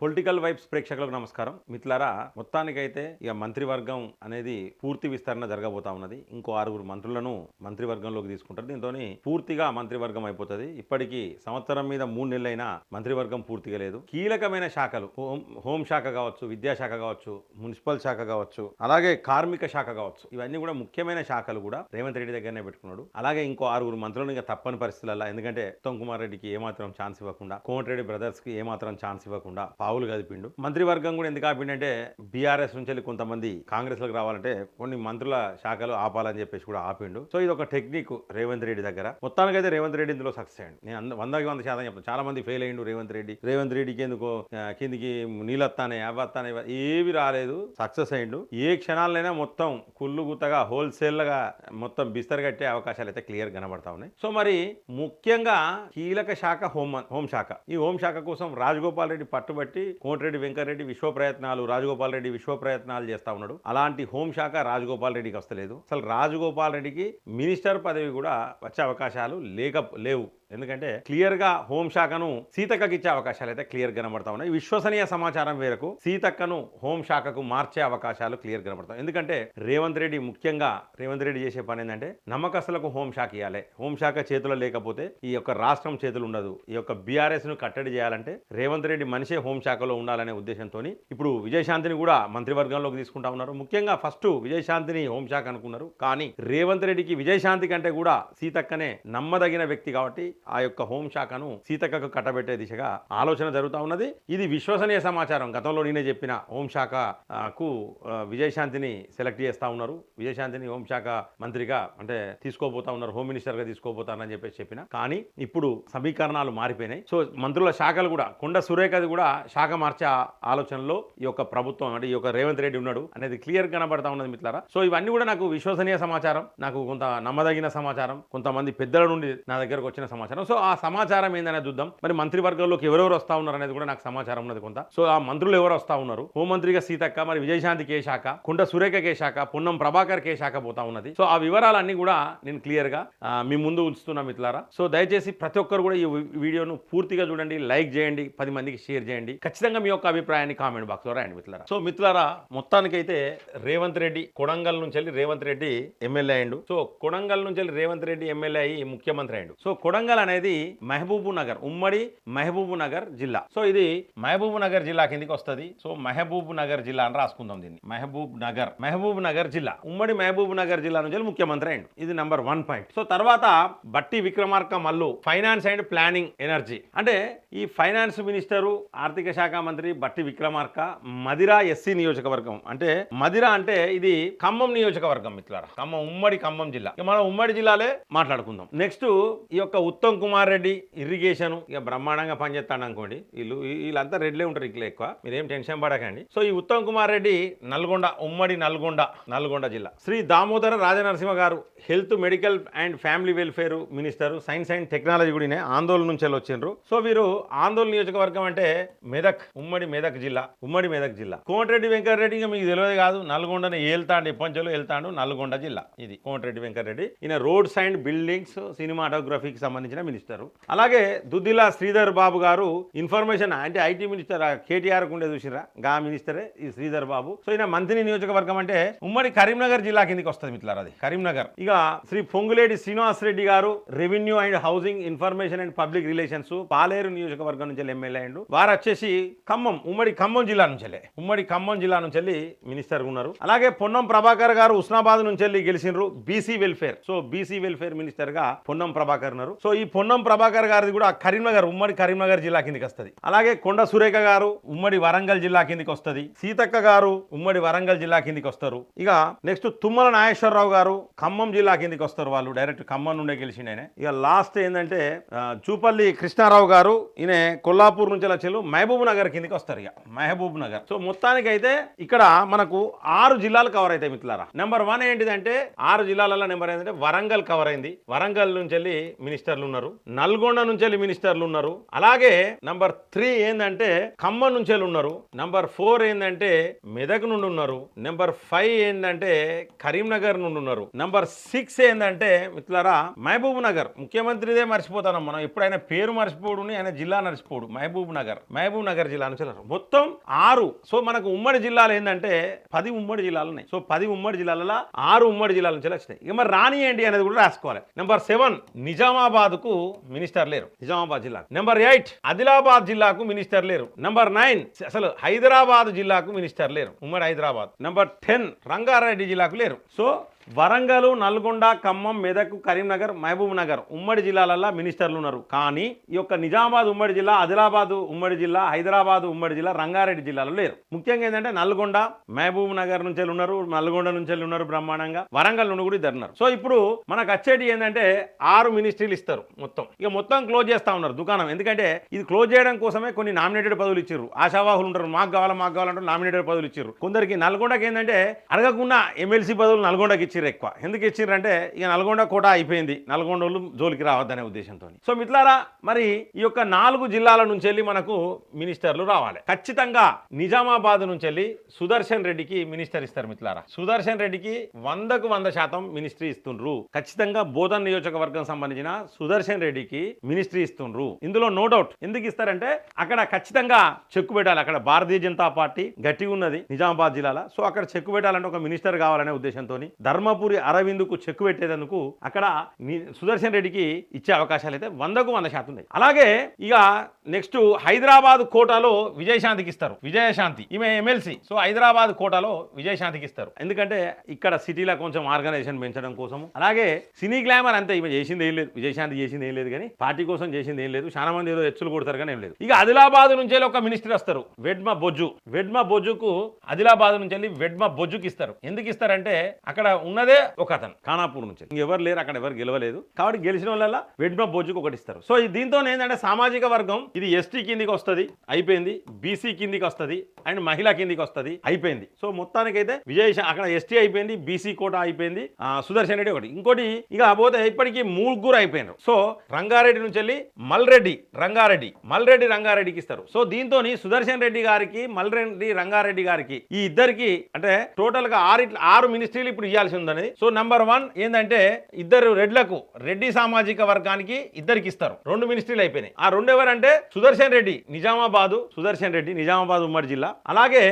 Political vibes ప్రేక్షకులకు నమస్కారం. మిత్రులారా, మొత్తానికైతే ఇక మంత్రివర్గం అనేది పూర్తి విస్తరణ జరగబోతా ఉన్నది. ఇంకో 6 మంత్రులను మంత్రివర్గంలోకి తీసుకుంటారు. దీంతో పూర్తిగా మంత్రివర్గం అయిపోతుంది. ఇప్పటికీ సంవత్సరం మీద 3 నెలలైనా మంత్రివర్గం పూర్తిగా లేదు. కీలకమైన శాఖలు హోం శాఖ కావచ్చు, విద్యాశాఖ కావచ్చు, మున్సిపల్ శాఖ కావచ్చు, అలాగే కార్మిక శాఖ కావచ్చు, ఇవన్నీ కూడా ముఖ్యమైన శాఖలు కూడా రేవంత్ రెడ్డి దగ్గరనే పెట్టుకున్నాడు. అలాగే ఇంకో 6 మంత్రులను ఇక తప్పని పరిస్థితులలో, ఎందుకంటే ఉత్తమ్ కుమార్ రెడ్డికి ఏమాత్రం ఛాన్స్ ఇవ్వకుండా, కోమటిరెడ్డి బ్రదర్స్ కి ఏమాత్రం ఛాన్స్ ఇవ్వకుండా పావులు కదిపిండు. మంత్రివర్గం కూడా ఎందుకు ఆపిండంటే బీఆర్ఎస్ నుంచి కొంతమంది కాంగ్రెస్ లకు రావాలంటే కొన్ని మంత్రుల శాఖలు ఆపాలని చెప్పేసి కూడా ఆపిండు. సో ఇది ఒక టెక్నిక్ రేవంత్ రెడ్డి దగ్గర. మొత్తానికైతే రేవంత్ రెడ్డి ఇందులో సక్సెస్ అయ్యండి. నేను 100% చెప్తాను. చాలా మంది ఫెయిల్ అయ్యిండు రేవంత్ రెడ్డికి ఎందుకో కిందికి నీళ్ళత్తానే అవత్తానే ఏవి రాలేదు, సక్సెస్ అయ్యిండు. ఏ క్షణాలైనా మొత్తం కుళ్ళు గుత్తగా హోల్సేల్ గా మొత్తం బిస్తర్ కట్టే అవకాశాలు అయితే క్లియర్ కనబడతా ఉన్నాయి. సో మరి ముఖ్యంగా కీలక శాఖ హోంశాఖ. ఈ హోంశాఖ కోసం రాజగోపాల్ రెడ్డి పట్టుబట్టి కోమటిరెడ్డి వెంకటరెడ్డి రాజగోపాల్ రెడ్డి విశ్వ ప్రయత్నాలు చేస్తా ఉన్నాడు. అలాంటి హోంశాఖ రాజగోపాల్ రెడ్డికి వస్తలేదు. అసలు రాజగోపాల్ రెడ్డికి మినిస్టర్ పదవి కూడా వచ్చే అవకాశాలు లేవు. ఎందుకంటే క్లియర్ గా హోంశాఖను సీతక్కకి ఇచ్చే అవకాశాలు అయితే క్లియర్ కనబడతా ఉన్నాయి. విశ్వసనీయ సమాచారం మేరకు సీతక్కను హోంశాఖకు మార్చే అవకాశాలు క్లియర్ కనబడతాయి. ఎందుకంటే రేవంత్ రెడ్డి చేసే పని ఏంటంటే నమ్మకస్తులకు హోంశాఖ ఇవ్వాలి. హోంశాఖ చేతుల్లో లేకపోతే ఈ యొక్క రాష్ట్రం చేతులు ఉండదు. ఈ యొక్క బీఆర్ఎస్ ను కట్టడి చేయాలంటే రేవంత్ రెడ్డి మనిషే హోంశాఖలో ఉండాలనే ఉద్దేశంతో ఇప్పుడు విజయశాంతిని కూడా మంత్రివర్గంలోకి తీసుకుంటా ఉన్నారు. ముఖ్యంగా ఫస్ట్ విజయశాంతిని హోంశాఖ అనుకున్నారు. కానీ రేవంత్ రెడ్డికి విజయశాంతి కంటే కూడా సీతక్కనే నమ్మదగిన వ్యక్తి కాబట్టి ఆ యొక్క హోంశాఖను సీతక్కకు కట్టబెట్టే దిశగా ఆలోచన జరుగుతూ ఉన్నది. ఇది విశ్వసనీయ సమాచారం. గతంలో నేనే చెప్పిన హోంశాఖకు విజయశాంతిని సెలెక్ట్ చేస్తా ఉన్నారు. విజయశాంతిని హోంశాఖ మంత్రిగా అంటే తీసుకోబోతా ఉన్నారు, హోమ్ మినిస్టర్ గా తీసుకోబోతారని చెప్పిన. కానీ ఇప్పుడు సమీకరణాలు మారిపోయినాయి. సో మంత్రుల శాఖలు కూడా కొండ సురేఖది కూడా శాఖ మార్చే ఆలోచనలో ఈ యొక్క ప్రభుత్వం అంటే ఈ యొక్క రేవంత్ రెడ్డి ఉన్నాడు అనేది క్లియర్ కనబడతా ఉన్నది మిత్రులారా. సో ఇవన్నీ కూడా నాకు విశ్వసనీయ సమాచారం, నాకు కొంత నమ్మదగిన సమాచారం, కొంతమంది పెద్దల నుండి నా దగ్గరకు వచ్చిన సమాచారం. సో ఆ సమాచారం ఏందనేది చూద్దాం. మరి మంత్రివర్గంలోకి ఎవరెవరు వస్తా ఉన్నారు అనేది కూడా నాకు సమాచారం ఉన్నది కొంత. సో ఆ మంత్రులు ఎవరు వస్తా ఉన్నారు? హోంమంత్రిగా సీతక్క, మరి విజయశాంతికి ఏ శాఖ, కుండ సురేఖకి ఏ శాఖ, పొన్నం ప్రభాకర్కి ఏ శాఖ పోతా ఉన్నది. సో ఆ వివరాలన్నీ కూడా నేను క్లియర్ గా మీ ముందు ఉంచుతున్నా మిత్రులారా. సో దయచేసి ప్రతి ఒక్కరు కూడా ఈ వీడియోను పూర్తిగా చూడండి, లైక్ చేయండి, 10 మందికి షేర్ చేయండి. ఖచ్చితంగా మీ యొక్క అభిప్రాయాన్ని కామెంట్ బాక్స్ లో రాయండి మిత్రులారా. సో మిత్రులారా, మొత్తానికైతే రేవంత్ రెడ్డి కొడంగల్ నుంచి వెళ్ళి రేవంత్ రెడ్డి ఎమ్మెల్యే అయ్యిండు. సో కొడంగల్ నుంచి వెళ్ళి రేవంత్ రెడ్డి ఎమ్మెల్యే అయ్యి ముఖ్యమంత్రి అయ్యిండు. సో కొడంగల్ అనేది మహబూబ్ నగర్, ఉమ్మడి మహబూబ్ నగర్ జిల్లా. సో ఇది మహబూబ్ నగర్ జిల్లా కిందికి వస్తుంది. సో మహబూబ్ నగర్ జిల్లా అని రాసుకుందాం దీన్ని. మహబూబ్ నగర్ జిల్లా, ఉమ్మడి మహబూబ్ నగర్ జిల్లా నుంచి ముఖ్యమంత్రి అయ్యిండు. ఇది నంబర్ 1 పాయింట్. సో తర్వాత బట్టి Vikramarka Mallu finance and planning energy, అంటే ఈ ఫైనాన్స్ మినిస్టరు ఆర్థిక శాఖ మంత్రి బట్టి విక్రమార్క మదిరా ఎస్సీ నియోజకవర్గం. అంటే మదిరా అంటే ఇది ఖమ్మం నియోజకవర్గం మిత్రులారా. ఉమ్మడి ఖమ్మం జిల్లా. మనం ఉమ్మడి జిల్లాలే మాట్లాడుకుందాం. నెక్స్ట్ ఈ యొక్క ఉత్తమ్ కుమార్ రెడ్డి ఇరిగేషన్ ఇక బ్రహ్మాండంగా పనిచేస్తాడు అనుకోండి. వీళ్ళంతా రెడ్లే ఉంటారు, ఇక్కడ ఎక్కువ మీరేం టెన్షన్ పడకండి. సో ఈ ఉత్తమ్ కుమార్ రెడ్డి నల్గొండ, ఉమ్మడి నల్గొండ జిల్లా. శ్రీ దామోదర రాజనరసింహ గారు health, medical and family welfare minister, science and technology కూడా ఆందోళన నుంచి వచ్చిండ్రు. సో వీరు ఆందోళన నియోజకవర్గం అంటే మెదక్, ఉమ్మడి మెదక్ జిల్లా. కోమటిరెడ్డి వెంకటరెడ్డి మీకు తెలియదు కాదు, నల్గొండని ఏళ్తాండు, ఎప్పంచలో వెళ్తాడు, నల్గొండ జిల్లా. ఇది కోమటిరెడ్డి వెంకటరెడ్డి. ఈయన రోడ్స్ అండ్ బిల్డింగ్స్, సినిమాటోగ్రఫీకి సంబంధించిన మినిస్టర్. అలాగే దుద్దిలా శ్రీధర్ బాబు గారు ఇన్ఫర్మేషన్ అంటే ఐటీ మినిస్టర్. కేటీఆర్ కుండే చూసిరా, గా మినిస్టరే ఈ శ్రీధర్ బాబు. సో ఈయన మంత్రి నియోజకవర్గం అంటే ఉమ్మడి కరీంనగర్ జిల్లా కిందకి వస్తుంది మిత్రులారా, అది కరీంనగర్. ఇక శ్రీ పొంగులేటి శ్రీనివాస్ రెడ్డి గారు revenue and housing, information and public relations, Paleru నియోజకవర్గం నుంచి ఎమ్మెల్యే అయ్యిండు. వారు వచ్చేసి ఖమ్మం, ఉమ్మడి ఖమ్మం జిల్లా నుంచి మినిస్టర్ ఉన్నారు. అలాగే పొన్నం ప్రభాకర్ గారు ఉస్నాబాద్ నుంచి గెలిచినారు, BC welfare. So BC welfare minister గా పొన్నం ప్రభాకర్ ఉన్నారు. సో ఈ పొన్నం ప్రభాకర్ గారిది కూడా కరీంనగర్, ఉమ్మడి కరీంనగర్ జిల్లా కిందకి వస్తుంది. అలాగే కొండ సురేఖ గారు ఉమ్మడి వరంగల్ జిల్లా కిందకి వస్తుంది. సీతక్క గారు ఉమ్మడి వరంగల్ జిల్లా కిందకి వస్తారు. ఇక నెక్స్ట్ తుమ్మల నాగేశ్వరరావు గారు ఖమ్మం జిల్లా కిందకి వస్తారు. వాళ్ళు డైరెక్ట్ ఖమ్మం నుండే గెలిచిండు ఆయన. ఇక లాస్ట్ ఏంటంటే చూపల్లి కృష్ణారావు గారు, ఈయన కొల్లాపూర్ నుంచి వచ్చి మహబూబ్ నగర్ కిందకి వస్తారు. ఇక మహబూబ్ నగర్. సో మొత్తానికి అయితే ఇక్కడ మనకు 6 జిల్లాలు కవర్ అవుతాయి మిత్రులారా. నెంబర్ 1 ఏంటిదంటే 6 జిల్లాలలో నెంబర్ ఏంటంటే వరంగల్ కవర్ అయింది. వరంగల్ నుంచి మినిస్టర్లు ఉన్నారు, నల్గొండ నుంచి మినిస్టర్లు ఉన్నారు. అలాగే నంబర్ 3 ఏంటంటే ఖమ్మం నుంచి ఉన్నారు. నంబర్ 4 ఏంటంటే మెదక్ నుండి ఉన్నారు. నెంబర్ 5 ఏంటంటే కరీంనగర్ నుండి ఉన్నారు. నంబర్ 6 ఏంటంటే మిత్రులారా మహబూబ్ నగర్. ముఖ్యమంత్రిదే మర్చిపోతాం మనం, ఎప్పుడైనా పేరు మర్చిపోడు, ఆయన జిల్లా మర్చిపోడు. మహబూబ్ నగర్ జిల్లా నుంచి వెళ్ళారు. మొత్తం 6. సో మనకు ఉమ్మడి జిల్లాలు ఏంటంటే 10 ఉమ్మడి జిల్లాలు ఉన్నాయి. సో 10 ఉమ్మడి జిల్లాలలో 6 ఉమ్మడి జిల్లాల నుంచి వచ్చినాయి. ఇక మరి రానియండి అనేది కూడా రాసుకోవాలి. నెంబర్ 7 నిజామాబాద్ కు మినిస్టర్ లేరు, నిజామాబాద్ జిల్లా. నెంబర్ 8 ఆదిలాబాద్ జిల్లాకు మినిస్టర్ లేరు. నెంబర్ 9 అసలు హైదరాబాద్ జిల్లాకు మినిస్టర్ లేరు, ఉమ్మడి హైదరాబాద్. నెంబర్ 10 రంగారెడ్డి జిల్లాకు లేరు. సో వరంగల్, నల్గొండ, ఖమ్మం, మెదక్, కరీంనగర్, మహబూబ్ నగర్ ఉమ్మడి జిల్లాలలో మినిస్టర్లు ఉన్నారు. కానీ ఈ యొక్క నిజామాబాద్ ఉమ్మడి జిల్లా, ఆదిలాబాద్ ఉమ్మడి జిల్లా, హైదరాబాద్ ఉమ్మడి జిల్లా, రంగారెడ్డి జిల్లాలో లేరు. ముఖ్యంగా ఏంటంటే నల్గొండ, మహబూబ్ నగర్ నుంచి ఉన్నారు, నల్గొండ నుంచి ఉన్నారు బ్రహ్మాండంగా, వరంగల్ నుండి కూడా ఇద్దరు ఉన్నారు. సో ఇప్పుడు మనకు వచ్చేటి ఏంటంటే 6 మినిస్ట్రీలు ఇస్తారు మొత్తం. ఇక మొత్తం క్లోజ్ చేస్తా ఉన్నారు దుకాణం. ఎందుకంటే ఇది క్లోజ్ చేయడం కోసమే కొన్ని నామినేటెడ్ పదవులు ఇచ్చారు. ఆశావాహులు ఉంటారు, మాకు కావాలంటారు, నామినేటెడ్ పదవులు ఇచ్చారు. కొందరికి నల్గొండకి ఏంటంటే అడగకుండా ఎమ్మెల్సీ పదవులు నల్గొండకి ఇచ్చారు. ఎక్కువ ఎందుకు ఇచ్చిండ్రంటే ఇక నల్గొండ కోట అయిపోయింది, నల్గొండ వాళ్ళు జోలికి రావద్దనే ఉద్దేశంతో. సో మిత్రులారా, మరి ఈ యొక్క 4 జిల్లాల నుంచి వెళ్ళి మనకు మినిస్టర్లు రావాలి. ఖచ్చితంగా నిజామాబాద్ నుంచి వెళ్ళి సుదర్శన్ రెడ్డికి మినిస్టర్ ఇస్తారు మిత్రులారా. సుదర్శన్ రెడ్డికి 100కు 100% మినిస్ట్రీ ఇస్తుండ్రు. ఖచ్చితంగా బోధన్ నియోజకవర్గం సంబంధించిన సుదర్శన్ రెడ్డికి మినిస్ట్రీ ఇస్తుండ్రు. ఇందులో నో డౌట్. ఎందుకు ఇస్తారంటే అక్కడ ఖచ్చితంగా చెక్కు పెట్టాలి. అక్కడ భారతీయ జనతా పార్టీ గట్టిగా ఉన్నది నిజామాబాద్ జిల్లాలో. సో అక్కడ చెక్కు పెట్టాలంటే ఒక మినిస్టర్ కావాలనే ఉద్దేశంతో ధర్మపురి అరవిందుకు చెక్కు పెట్టేందుకు అక్కడ సుదర్శన్ రెడ్డికి ఇచ్చే అవకాశాలు అయితే 100కు 100% ఉన్నాయి. అలాగే ఇక నెక్స్ట్ హైదరాబాద్ కోటాలో విజయశాంతికి ఇస్తారు. విజయశాంతి ఈమె ఎమ్మెల్సీ. సో హైదరాబాద్ కోటాలో విజయశాంతికి ఇస్తారు. ఎందుకంటే ఇక్కడ సిటీలో కొంచెం ఆర్గనైజేషన్ పెంచడం కోసం. అలాగే సినీ గ్లామర్ అంతే, ఈమె చేసింది ఏం లేదు, విజయశాంతి చేసింది ఏం లేదు, కానీ పార్టీ కోసం చేసింది ఏం లేదు. చాలా మంది ఏదో ఎచ్చులు కొడతారు కానీ ఏం లేదు. ఇక ఆదిలాబాద్ నుంచి ఒక మినిస్టర్ వస్తారు, వెడ్మ బొజ్జు. వెడ్మ బొజ్జుకు ఆదిలాబాద్ నుంచి వెళ్ళి వెడ్మ బొజ్జుకి ఇస్తారు. ఎందుకు ఇస్తారంటే అక్కడ ఉన్నదే ఒక అతను ఖానాపూర్ నుంచి, ఇంకెవరు లేరు అక్కడ, ఎవరు గెలవలేదు. కాబట్టి గెలిచిన వాళ్ళ వెడ్మ బొజ్జుకు ఒకటి ఇస్తారు. సో దీంతో ఏంటంటే సామాజిక వర్గం ఇది ఎస్టీ కిందికి వస్తుంది, అయిపోయింది. బీసీ కిందికి వస్తుంది అండ్ మహిళా కిందికి వస్తుంది, అయిపోయింది. సో మొత్తానికైతే అక్కడ ఎస్టీ అయిపోయింది, బీసీ కోట అయిపోయింది, సుదర్శన్ రెడ్డి ఒకటి. ఇంకోటి ఇక పోతే ఇప్పటికీ 3 అయిపోయినారు. సో రంగారెడ్డి నుంచి వెళ్ళి మల్రెడ్డి రంగారెడ్డికి ఇస్తారు. సో దీంతో సుదర్శన్ రెడ్డి గారికి, మల్రెడ్డి రంగారెడ్డి గారికి, ఈ ఇద్దరికి అంటే టోటల్ గా 6 మినిస్ట్రీలు ఇప్పుడు ఇవ్వాల్సి ఉందని. సో నంబర్ 1 ఏంటంటే ఇద్దరు రెడ్లకు, రెడ్డి సామాజిక వర్గానికి ఇద్దరికి ఇస్తారు. 2 మినిస్ట్రీలు అయిపోయినాయి. ఆ 2 ఎవరంటే సుదర్శన్ రెడ్డి నిజామాబాద్ ఉమ్మడి జిల్లా. అలాగే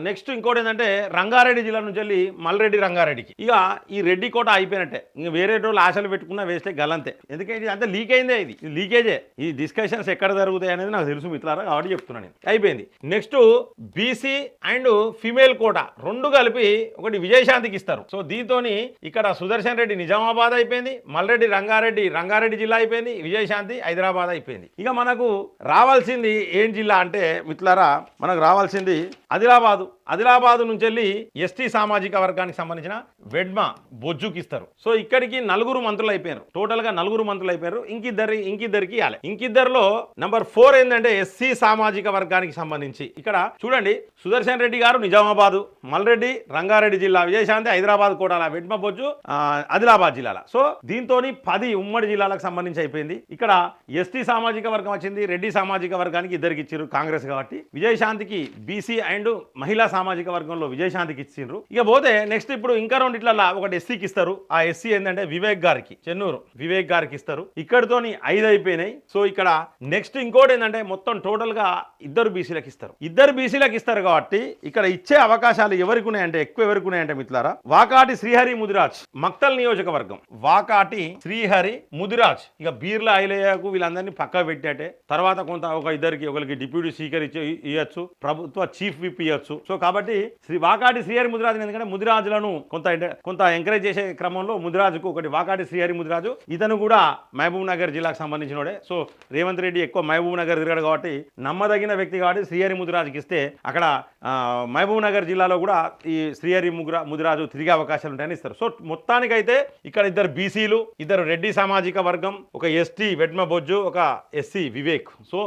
నెక్స్ట్ ఇంకోటి ఏంటంటే రంగారెడ్డి జిల్లా నుంచి వెళ్ళి మల్రెడ్డి రంగారెడ్డికి. ఇక ఈ రెడ్డి కోట అయిపోయినట్టే. ఇంకా వేరే రోజులు ఆశలు పెట్టుకున్నా వేస్తే గలంతే. ఎందుకంటే అంతే లీక్ అయిందే, ఇది లీకేజే. ఈ డిస్కషన్స్ ఎక్కడ జరుగుతాయి అనేది నాకు తెలుసు మిత్రులారా, కాబట్టి చెప్తున్నాను. అయిపోయింది. నెక్స్ట్ బీసీ అండ్ ఫిమేల్ కోట 2 కలిపి ఒకటి విజయశాంతికి ఇస్తారు. సో దీంతో ఇక్కడ సుదర్శన్ రెడ్డి నిజామాబాద్ అయిపోయింది, మల్రెడ్డి రంగారెడ్డి జిల్లా అయిపోయింది, విజయశాంతి హైదరాబాద్ అయిపోయింది. ఇక మనకు రావాల్సింది ఏం జిల్లా అంటే మిత్రులారా, మనకు రావాల్సింది ఆదిలాబాద్ నుంచి వెళ్ళి ఎస్టీ సామాజిక వర్గానికి సంబంధించిన వెడ్మ బొజ్జుకి ఇస్తారు. సో ఇక్కడికి 4 మంత్రులు అయిపోయారు. టోటల్ గా 4 మంత్రులు అయిపోయారు. ఇంకిద్దరికి ఇవ్వాలి. ఇంకిద్దరిలో నంబర్ 4 ఏంటంటే ఎస్సీ సామాజిక వర్గానికి సంబంధించి. ఇక్కడ చూడండి, సుదర్శన్ రెడ్డి గారు నిజామాబాద్, మల్రెడ్డి రంగారెడ్డి జిల్లా, విజయశాంతి హైదరాబాద్ కోటాల, వెడ్మ బొజ్జు ఆదిలాబాద్ జిల్లాల. సో దీంతో 10 ఉమ్మడి జిల్లాలకు సంబంధించి అయిపోయింది. ఇక్కడ ఎస్టీ సామాజిక వర్గం వచ్చింది, రెడ్డి సామాజిక వర్గానికి ఇద్దరికి ఇచ్చారు కాంగ్రెస్ కాబట్టి. విజయశాంతికి బీసీ అండ్ మహిళా సామాజిక వర్గంలో విజయశాంతికి ఇచ్చిండ్రు. ఇక పోతే నెక్స్ట్ ఇప్పుడు ఇంకా 2 ఒకటి ఎస్సీకి ఇస్తారు. ఆ ఎస్సీ ఏంటంటే వివేక్ గారికి, చెన్నూరు వివేక్ గారికి ఇస్తారు. ఇక్కడితోని 5 అయిపోయినాయి. సో ఇక్కడ నెక్స్ట్ ఇంకోటి ఏంటంటే మొత్తం టోటల్ గా 2 బీసీలకు ఇస్తారు. కాబట్టి ఇక్కడ ఇచ్చే అవకాశాలు ఎవరికి ఉన్నాయంటే, ఎక్కువ ఎవరికి ఉన్నాయంటే మిత్రులారా, వాకాటి శ్రీహరి ముదిరాజ్ మక్తల్ నియోజకవర్గం, వాకాటి శ్రీహరి ముదిరాజ్. ఇక బీర్ల ఐలయ్యకు వీళ్ళందరినీ పక్క పెట్టేటే. తర్వాత ఒకరికి డిప్యూటీ స్పీకర్ ఇవ్వచ్చు, ప్రభుత్వ చీఫ్ విప్ ఇవ్వచ్చు. సో కాబట్టి వాకాటి శ్రీహరి ముదిరాజు, ఎందుకంటే ముదిరాజులను కొంత ఎంకరేజ్ చేసే క్రమంలో ముదిరాజుకు ఒకటి వాకాటి శ్రీహరి ముదిరాజు. ఇతను కూడా మహబూబ్ నగర్ జిల్లాకు సంబంధించినోడే. సో రేవంత్ రెడ్డి ఎక్కువ మహబూబ్ నగర్ తిరగడు కాబట్టి నమ్మదగిన వ్యక్తి కాబట్టి శ్రీహరి ముదిరాజుకి ఇస్తే అక్కడ మహబూబ్ నగర్ జిల్లాలో కూడా ఈ శ్రీహరి ముదిరాజు తిరిగే అవకాశాలు ఉంటాయని ఇస్తారు. సో మొత్తానికైతే ఇక్కడ 2 బీసీలు, 2 రెడ్డి సామాజిక వర్గం, ఒక ఎస్టీ వెడ్మ బొజ్జు, ఒక ఎస్సీ వివేక్. సో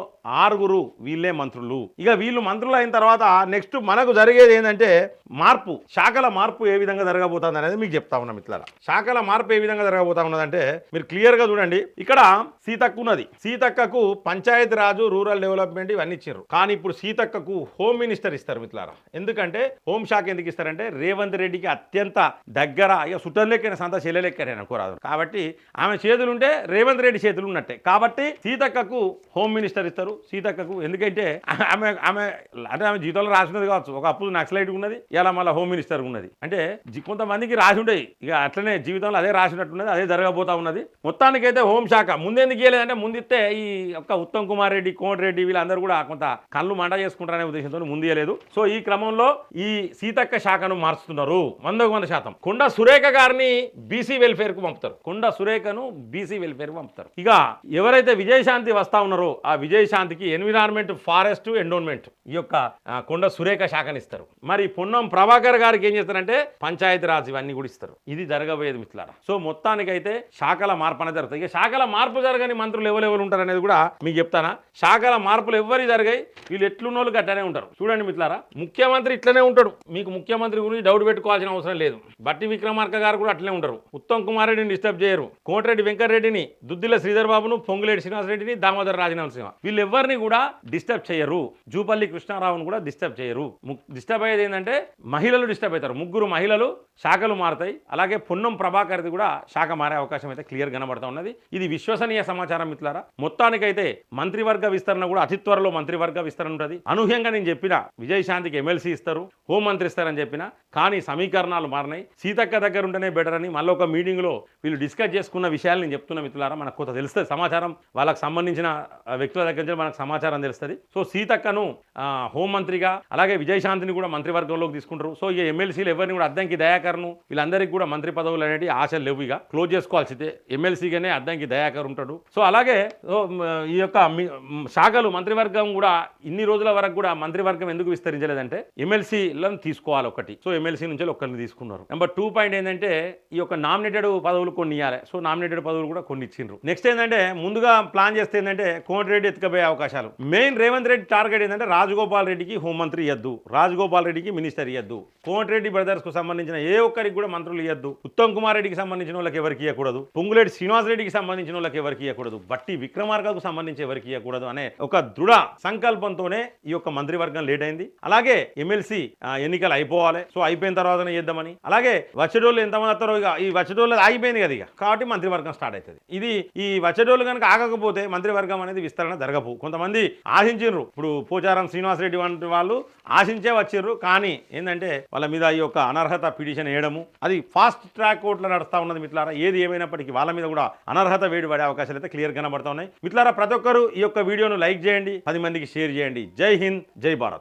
6 వీళ్ళే మంత్రులు. ఇక వీళ్ళు మంత్రులు అయిన తర్వాత నెక్స్ట్ మనకు జరిగేది ఏంటంటే మార్పు, శాఖల మార్పు ఏ విధంగా జరగబోతుంది అనేది మీకు చెప్తా ఉన్నా మిత్రులారా. శాఖల మార్పు ఏ విధంగా జరగబోతా ఉన్నదంటే మీరు క్లియర్గా చూడండి. ఇక్కడ సీతక్క ఉన్నది, సీతక్కకు పంచాయతీ రాజు, రూరల్ డెవలప్మెంట్ ఇవన్నీ ఇచ్చారు. కానీ ఇప్పుడు సీతక్కకు హోమ్ మినిస్టర్ ఇస్తారు మిత్రులారా. ఎందుకంటే హోం శాఖ ఎందుకు ఇస్తారంటే రేవంత్ రెడ్డికి అత్యంత దగ్గర, ఇక సుట్టం లెక్కన సంత చెల్లెలెక్కనే అనుకోరాదు. కాబట్టి ఆమె చేతులు ఉంటే రేవంత్ రెడ్డి చేతులు ఉన్నట్టే. కాబట్టి సీతక్కకు హోమ్ మినిస్టర్ ఇస్తారు. సీతక్కకు ఎందుకంటే ఆమె ఆమె అంటే ఆమె జీతంలో రాసినది కావచ్చు, ఒక అప్పుడు నక్సలైట్ ఉన్నది, ఇలా మళ్ళీ హోమ్ మినిస్టర్ ఉన్నది. అంటే కొంతమందికి రాసి ఉంటాయి, ఇక అట్లనే జీవితంలో అదే రాసినట్టున్నది, అదే జరగబోతా ఉన్నది. మొత్తానికైతే హోంశాఖ ముందెందుకు ఇవ్వలేదంటే ముందిస్తే ఈ యొక్క ఉత్తమ్ కుమార్ రెడ్డి, కోమటిరెడ్డి వీళ్ళందరూ కూడా కొంత కళ్ళు మంట చేసుకుంటారనే ఉద్దేశంతో ముందు ఇవ్వలేదు. సో ఈ క్రమంలో ఈ సీతక్క శాఖను మార్చుతున్నారు 100%. కొండ సురేఖ గారిని బీసీ వెల్ఫేర్ కు పంపుతారు. కొండ సురేఖను బీసీ వెల్ఫేర్ కు పంపుతారు. ఇక ఎవరైతే విజయశాంతి వస్తా ఉన్నారో ఆ విజయశాంతికి ఎన్విరాన్మెంట్, ఫారెస్ట్, ఎండోన్మెంట్ ఈ యొక్క కొండ సురేఖ శాఖని ఇస్తారు. మరి పొన్నం ప్రభాకర్ గారికి ఏం చేస్తారంటే పంచాయతీ రాజ్ ఇవన్నీ కూడా ఇస్తారు. ఇది జరగబోయేది మిత్రులారా. సో మొత్తానికైతే శాఖల మార్పు అనేది జరుగుతుంది. ఇక శాఖల మార్పు జరగని మంత్రులు ఎవరెవరు ఉంటారు అనేది కూడా మీకు చెప్తానా. శాఖల మార్పులు ఎవరి జరిగాయి, వీళ్ళు ఎట్లున్నోళ్ళు గట్టనే ఉంటారు. చూడండి మిత్రులారా, ముఖ్యమంత్రి ఇట్లనే ఉంటాడు. మీకు ముఖ్యమంత్రి గురించి డౌట్ పెట్టుకోవాల్సిన అవసరం లేదు. బట్టి విక్రమార్క గారు కూడా అట్లనే ఉంటారు. ఉత్తమ్ కుమార్ రెడ్డిని డిస్టర్బ్ చేయరు. కోమటిరెడ్డి వెంకటరెడ్డిని, దుద్దిల శ్రీధర్ బాబును, పొంగులేటి శ్రీనివాసరెడ్డిని, దామోదర్ రాజనరసింహ వీళ్ళెవ్వరిని కూడా డిస్టర్బ్ చేయరు. జూపల్లి కృష్ణారావును కూడా డిస్టర్బ్ చేయరు. డిస్టర్బ్ అయ్యేది ఏంటంటే మహిళలు డిస్టర్బ్ అవుతారు. 3 మహిళలు, శాఖలు మారుతాయి. అలాగే పొన్నం ప్రభాకర్ది కూడా శాఖ మారే అవకాశం అయితే క్లియర్ కనబడతా ఉన్నది. ఇది విశ్వసనీయ సమాచారం మిత్రులారా. మొత్తానికైతే మంత్రివర్గ విస్తరణ కూడా అతి త్వరలో మంత్రివర్గ విస్తరణ ఉంటుంది. అనూహ్యంగా నేను చెప్పిన విజయశాంతికి ఎమ్మెల్సీ ఇస్తారు, హోంమంత్రి ఇస్తారని చెప్పిన, కానీ సమీకరణాలు మారినాయి. సీతక్క దగ్గర ఉంటేనే బెటర్ అని మళ్ళీ ఒక మీటింగ్లో వీళ్ళు డిస్కస్ చేసుకున్న విషయాలు నేను చెప్తున్నా మిత్రులారా. మనకు కొంత తెలుస్తుంది సమాచారం, వాళ్ళకి సంబంధించిన వ్యక్తుల దగ్గర నుంచి మనకు సమాచారం తెలుస్తుంది. సో సీతక్కను హోంమంత్రిగా, అలాగే విజయశాంతిని కూడా మంత్రివర్గంలోకి తీసుకుంటారు. సో ఇక ఎమ్మెల్సీలు ఎవరిని కూడా అద్దంకి దయాకర్ను వీళ్ళందరికీ కూడా మంత్రి పదవులు అనేవి ఆశలు లేవు. ఇక క్లోజ్ చేసుకోవాల్సిందే. ఎమ్మెల్సీగానే అద్దంకి దయాకర్ ఉంటాడు. సో అలాగే ఈ యొక్క శాఖలు మంత్రివర్గం కూడా ఇన్ని రోజుల వరకు కూడా మంత్రివర్గం ఎందుకు విస్తరించలేదంటే ఎమ్మెల్సీలను తీసుకోవాలి ఒకటి. సో ఎమ్మెల్సీ నుంచి ఒకరిని తీసుకున్నారు. నెంబర్ 2 పాయింట్ ఏంటంటే ఈ యొక్క నామినేటెడ్ పదవులు కొన్ని ఇవ్వాలి. సో నామినేటెడ్ పదవులు కూడా కొన్ని ఇచ్చిండ్రు. నెక్స్ట్ ఏంటంటే ముందుగా ప్లాన్ చేస్తే ఏంటంటే కోమటిరెడ్డి ఎత్తుకపోయే అవకాశాలు. మెయిన్ రేవంత్ రెడ్డి టార్గెట్ ఏంటంటే రాజగోపాల్ రెడ్డికి హోంమంత్రి ఇవ్వద్దు, రాజగోపాల్ రెడ్డికి మినిస్టర్ ఇవ్వద్దు, కోమటిరెడ్డి బ్రదర్స్ కు సంబంధించిన ఏ ఒక్కరికి కూడా మంత్రులు ఇవ్వద్దు, ఉత్తమ్ కుమార్ రెడ్డికి సంబంధించిన వాళ్ళకి ఎవరికి ఇవ్వకూడదు, పొంగులేటి శ్రీనివాసరెడ్డికి సంబంధించిన వాళ్ళకి ఎవరికి ఇవ్వకూడదు, బట్టి విక్రమార్కకు సంబంధించి ఎవరికి ఇవ్వకూడదు అనే ఒక దృఢ సంకల్పంతోనే ఈ యొక్క మంత్రివర్గం లేట్ అయింది. అలాగే ఎమ్మెల్సీ ఎన్నికలు అయిపోవాలి. సో అయిపోయిన తర్వాతనే చేద్దామని. అలాగే వచ్చేటోళ్ళు ఎంతమంది వస్తారో ఇక ఈ వచ్చేటోళ్ళు ఆగిపోయింది కదా ఇక, కాబట్టి మంత్రివర్గం స్టార్ట్ అవుతుంది. ఇది ఈ వచ్చేటోళ్ళు కనుక ఆగకపోతే మంత్రివర్గం అనేది విస్తరణ జరగవు. కొంతమంది ఆశించారు. ఇప్పుడు పోచారం శ్రీనివాసరెడ్డి వంటి వాళ్ళు ఆశించే వచ్చిర్రు. కానీ ఏంటంటే వాళ్ళ మీద ఈ యొక్క అనర్హత పిటిషన్ వేయడము అది ఫాస్ట్ ట్రాక్ కోర్టులో నడుస్తూ ఉన్నది మిత్రులారా. ఏది ఏమైనప్పటికీ వాళ్ళ మీద కూడా అనర్హత వేడి పడే అవకాశాలు అయితే క్లియర్ కనబడతా ఉన్నాయి మిత్రులారా. ప్రతి ఒక్కరు ఈ యొక్క వీడియోను లైక్ చేయండి, 10 మందికి షేర్ చేయండి. జై హింద్, జై భారత్.